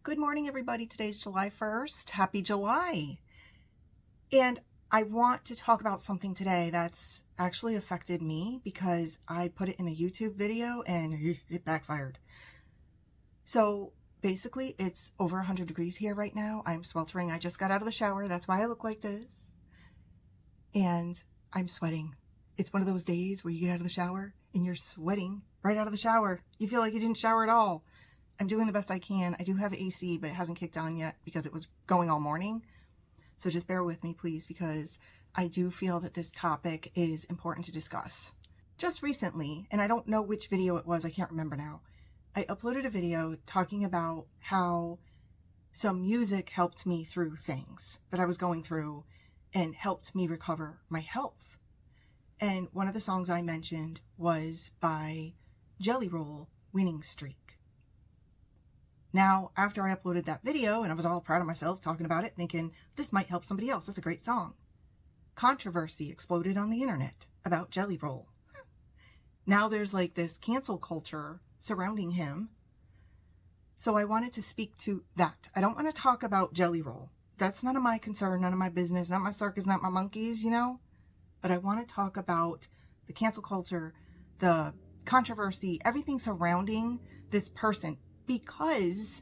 Good morning, everybody. Today's July 1st. Happy July. And I want to talk about something today that's actually affected me because I put it in a YouTube video and it backfired. So basically, it's over 100 degrees here right now. I'm sweltering. I just got out of the shower. That's why I look like this. And I'm sweating. It's one of those days where you get out of the shower and you're sweating right out of the shower. You feel like you didn't shower at all. I'm doing the best I can. I do have AC, but it hasn't kicked on yet because it was going all morning. So just bear with me, please, because I do feel that this topic is important to discuss. Just recently, and I don't know which video it was, I can't remember now, I uploaded a video talking about how some music helped me through things that I was going through and helped me recover my health. And one of the songs I mentioned was by Jelly Roll, Winning Streak. Now, after I uploaded that video, and I was all proud of myself talking about it, thinking, this might help somebody else. That's a great song. Controversy exploded on the internet about Jelly Roll. Now there's like this cancel culture surrounding him. So I wanted to speak to that. I don't want to talk about Jelly Roll. That's none of my concern, none of my business, not my circus, not my monkeys, you know? But I want to talk about the cancel culture, the controversy, everything surrounding this person, because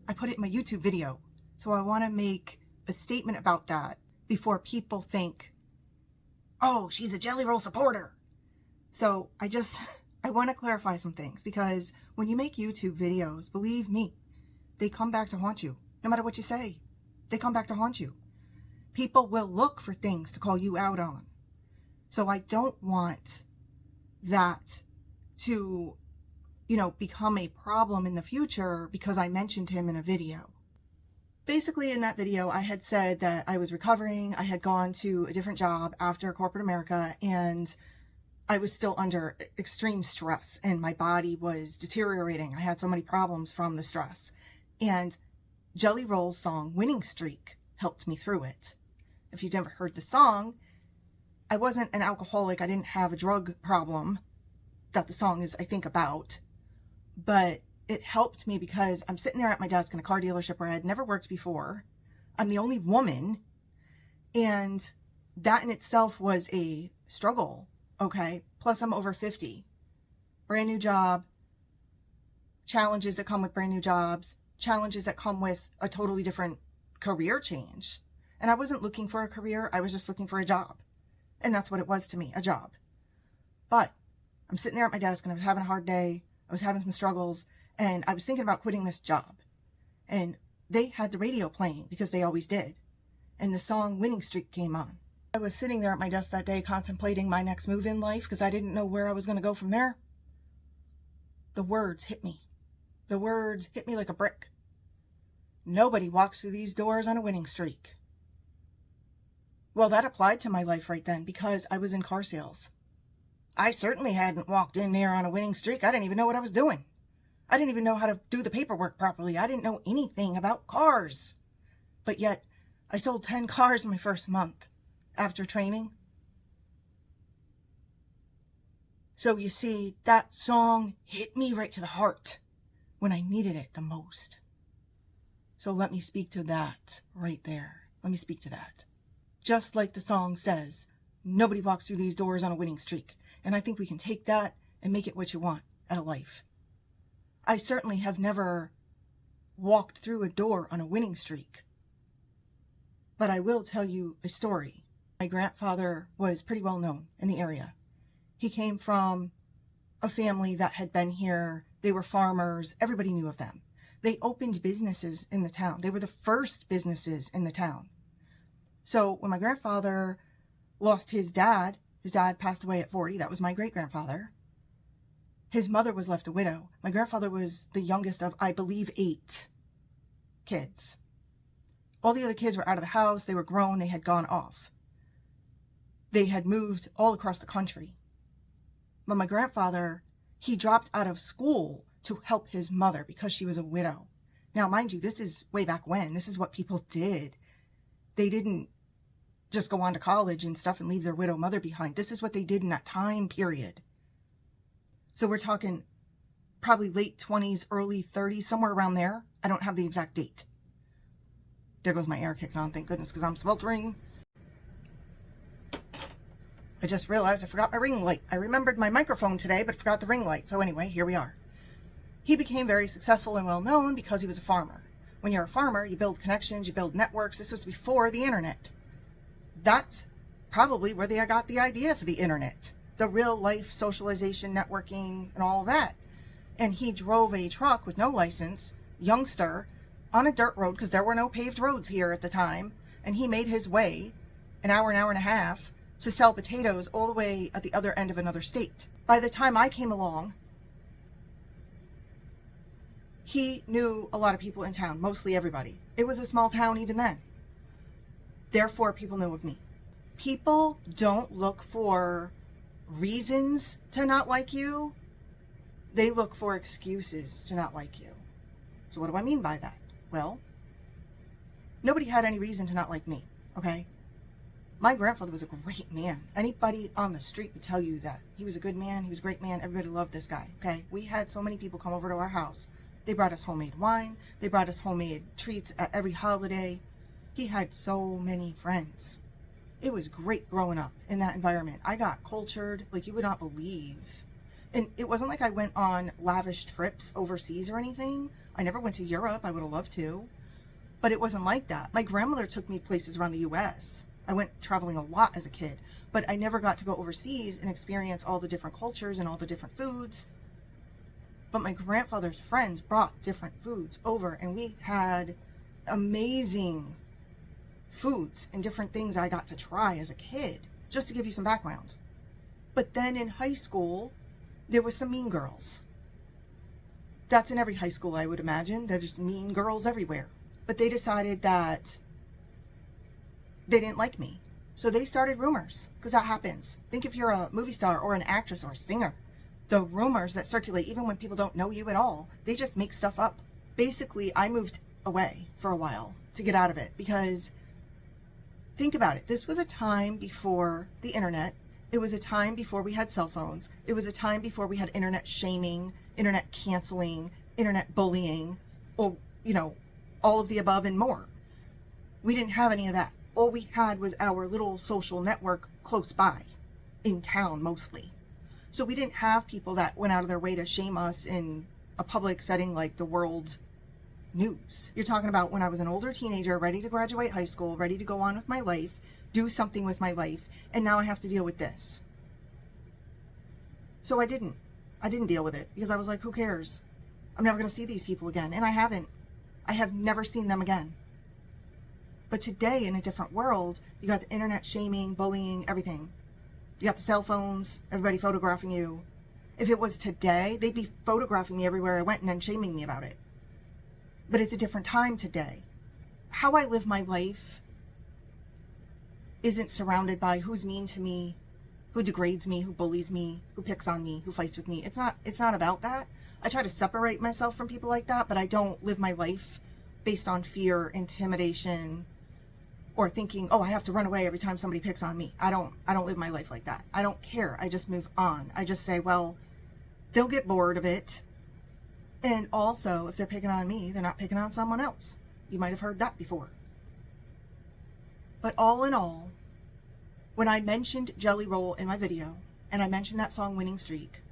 I put it in my YouTube video. So I want to make a statement about that before people think, oh, she's a Jelly Roll supporter. So I want to clarify some things, because when you make YouTube videos, believe me, they come back to haunt you. No matter what you say, they come back to haunt you. People will look for things to call you out on. So I don't want that to become a problem in the future because I mentioned him in a video. Basically, in that video, I had said that I was recovering. I had gone to a different job after corporate America, and I was still under extreme stress, and my body was deteriorating. I had so many problems from the stress. And Jelly Roll's song, Winning Streak, helped me through it. If you've never heard the song, I wasn't an alcoholic. I didn't have a drug problem that the song is, I think, about. But it helped me because I'm sitting there at my desk in a car dealership where I had never worked before. I'm the only woman. And that in itself was a struggle, okay? Plus I'm over 50. Brand new job. Challenges that come with brand new jobs. Challenges that come with a totally different career change. And I wasn't looking for a career. I was just looking for a job. And that's what it was to me, a job. But I'm sitting there at my desk and I was having a hard day. I was having some struggles, and I was thinking about quitting this job. And they had the radio playing, because they always did. And the song Winning Streak came on. I was sitting there at my desk that day contemplating my next move in life because I didn't know where I was going to go from there. The words hit me. The words hit me like a brick. Nobody walks through these doors on a winning streak. Well, that applied to my life right then, because I was in car sales. I certainly hadn't walked in there on a winning streak. I didn't even know what I was doing. I didn't even know how to do the paperwork properly. I didn't know anything about cars. But yet, I sold 10 cars in my first month after training. So you see, that song hit me right to the heart when I needed it the most. So let me speak to that right there. Let me speak to that. Just like the song says, nobody walks through these doors on a winning streak. And I think we can take that and make it what you want out of life. I certainly have never walked through a door on a winning streak. But I will tell you a story. My grandfather was pretty well known in the area. He came from a family that had been here. They were farmers. Everybody knew of them. They opened businesses in the town. They were the first businesses in the town. So when my grandfather lost his dad passed away at 40. That was my great-grandfather. His mother was left a widow. My grandfather was the youngest of, I believe, 8 kids. All the other kids were out of the house. They were grown. They had gone off. They had moved all across the country. But my grandfather, he dropped out of school to help his mother because she was a widow. Now, mind you, this is way back when. This is what people did. They didn't just go on to college and stuff and leave their widow mother behind. This is what they did in that time period. So we're talking probably late 20s, early 30s, somewhere around there. I don't have the exact date. There goes my air kicking on, thank goodness, because I'm sweltering. I just realized I forgot my ring light. I remembered my microphone today, but forgot the ring light. So anyway, here we are. He became very successful and well known because he was a farmer. When you're a farmer, you build connections, you build networks. This was before the internet. That's probably where they got the idea for the internet. The real life socialization, networking, and all that. And he drove a truck with no license, youngster, on a dirt road because there were no paved roads here at the time. And he made his way an hour and a half to sell potatoes all the way at the other end of another state. By the time I came along, he knew a lot of people in town, mostly everybody. It was a small town even then. Therefore, people knew of me. People don't look for reasons to not like you. They look for excuses to not like you. So what do I mean by that? Well, nobody had any reason to not like me, okay? My grandfather was a great man. Anybody on the street would tell you that. He was a good man. He was a great man. Everybody loved this guy, okay? We had so many people come over to our house. They brought us homemade wine. They brought us homemade treats at every holiday. He had so many friends. It was great growing up in that environment. I got cultured like you would not believe. And it wasn't like I went on lavish trips overseas or anything. I never went to Europe. I would have loved to. But it wasn't like that. My grandmother took me places around the U.S. I went traveling a lot as a kid. But I never got to go overseas and experience all the different cultures and all the different foods. But my grandfather's friends brought different foods over, and we had amazing foods and different things I got to try as a kid, just to give you some background. But then in high school, there was some mean girls. That's in every high school, I would imagine. There's mean girls everywhere. But they decided that they didn't like me. So they started rumors, because that happens. Think if you're a movie star or an actress or a singer. The rumors that circulate, even when people don't know you at all, they just make stuff up. Basically, I moved away for a while to get out of it because think about it. This was a time before the internet. It was a time before we had cell phones. It was a time before we had internet shaming, internet canceling, internet bullying, or, all of the above and more. We didn't have any of that. All we had was our little social network close by, in town mostly. So we didn't have people that went out of their way to shame us in a public setting like the world news. You're talking about when I was an older teenager, ready to graduate high school, ready to go on with my life, do something with my life, and now I have to deal with this. So I didn't deal with it because I was like, who cares? I'm never going to see these people again. And I haven't. I have never seen them again. But today, in a different world, you got the internet shaming, bullying, everything. You got the cell phones, everybody photographing you. If it was today, they'd be photographing me everywhere I went and then shaming me about it. But it's a different time today. How I live my life isn't surrounded by who's mean to me, who degrades me, who bullies me, who picks on me, who fights with me. It's not about that. I try to separate myself from people like that, but I don't live my life based on fear, intimidation, or thinking, oh, I have to run away every time somebody picks on me. I don't live my life like that. I don't care. I just move on. I just say, well, they'll get bored of it. And also, if they're picking on me, they're not picking on someone else. You might have heard that before. But all in all, when I mentioned Jelly Roll in my video, and I mentioned that song Winning Streak,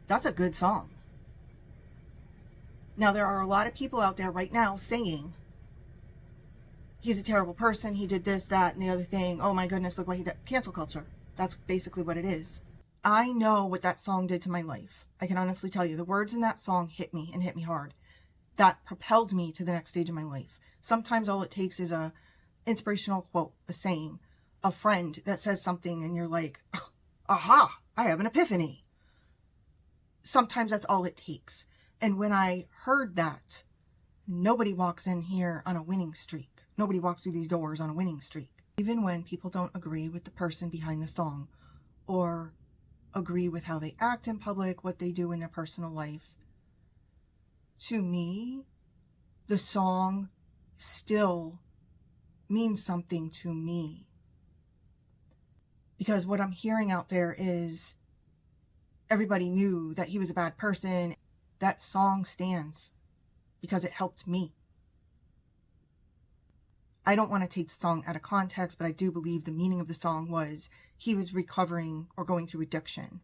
that's a good song. Now, there are a lot of people out there right now saying, he's a terrible person, he did this, that, and the other thing. Oh my goodness, look what he did. Cancel culture. That's basically what it is. I know what that song did to my life. I can honestly tell you, the words in that song hit me and hit me hard. That propelled me to the next stage of my life. Sometimes all it takes is a inspirational quote, a saying, a friend that says something and you're like, aha, I have an epiphany. Sometimes that's all it takes. And when I heard that, nobody walks in here on a winning streak. Nobody walks through these doors on a winning streak. Even when people don't agree with the person behind the song or agree with how they act in public, what they do in their personal life, to me, the song still means something to me. Because what I'm hearing out there is everybody knew that he was a bad person. that song stands because it helped me. I don't want to take the song out of context, but I do believe the meaning of the song was he was recovering or going through addiction.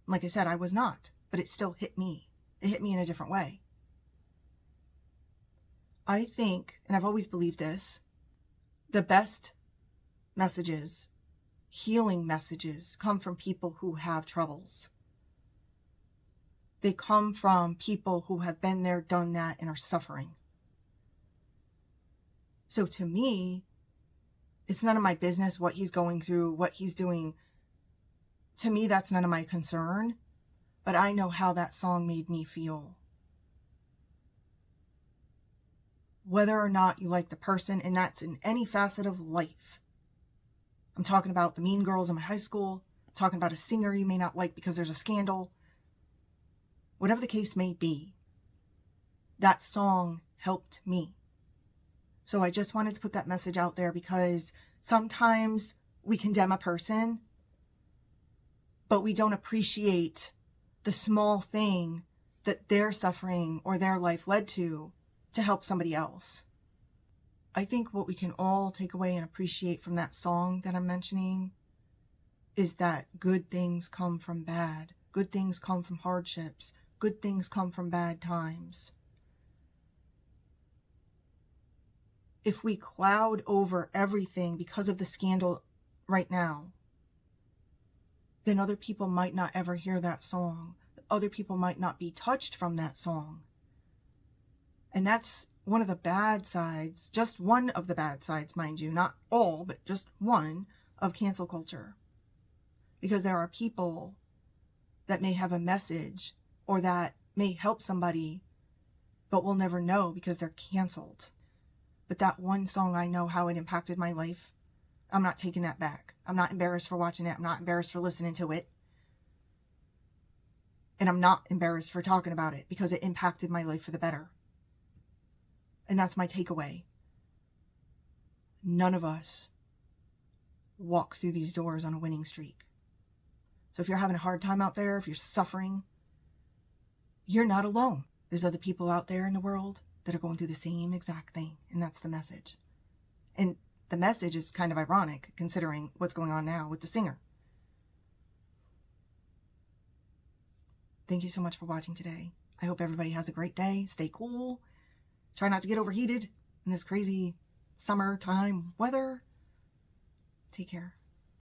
Like I said, I was not, but it still hit me. It hit me in a different way. I think, and I've always believed this, the best messages, healing messages, come from people who have troubles. They come from people who have been there, done that, and are suffering. So to me, it's none of my business what he's going through, what he's doing. To me, that's none of my concern. But I know how that song made me feel. Whether or not you like the person, and that's in any facet of life. I'm talking about the mean girls in my high school. I'm talking about a singer you may not like because there's a scandal. Whatever the case may be, that song helped me. So I just wanted to put that message out there, because sometimes we condemn a person, but we don't appreciate the small thing that their suffering or their life led to help somebody else. I think what we can all take away and appreciate from that song that I'm mentioning is that good things come from bad. Good things come from hardships. Good things come from bad times. If we cloud over everything because of the scandal right now, then other people might not ever hear that song. Other people might not be touched from that song. And that's one of the bad sides, just one of the bad sides, mind you, not all, but just one, of cancel culture. Because there are people that may have a message or that may help somebody, but we'll never know because they're canceled. But that one song, I know how it impacted my life. I'm not taking that back. I'm not embarrassed for watching it. I'm not embarrassed for listening to it. And I'm not embarrassed for talking about it because it impacted my life for the better. And that's my takeaway. None of us walk through these doors on a winning streak. So if you're having a hard time out there, if you're suffering, you're not alone. There's other people out there in the world that are going through the same exact thing. And that's the message. And the message is kind of ironic considering what's going on now with the singer. Thank you so much for watching today. I hope everybody has a great day. Stay cool. Try not to get overheated in this crazy summertime weather. Take care.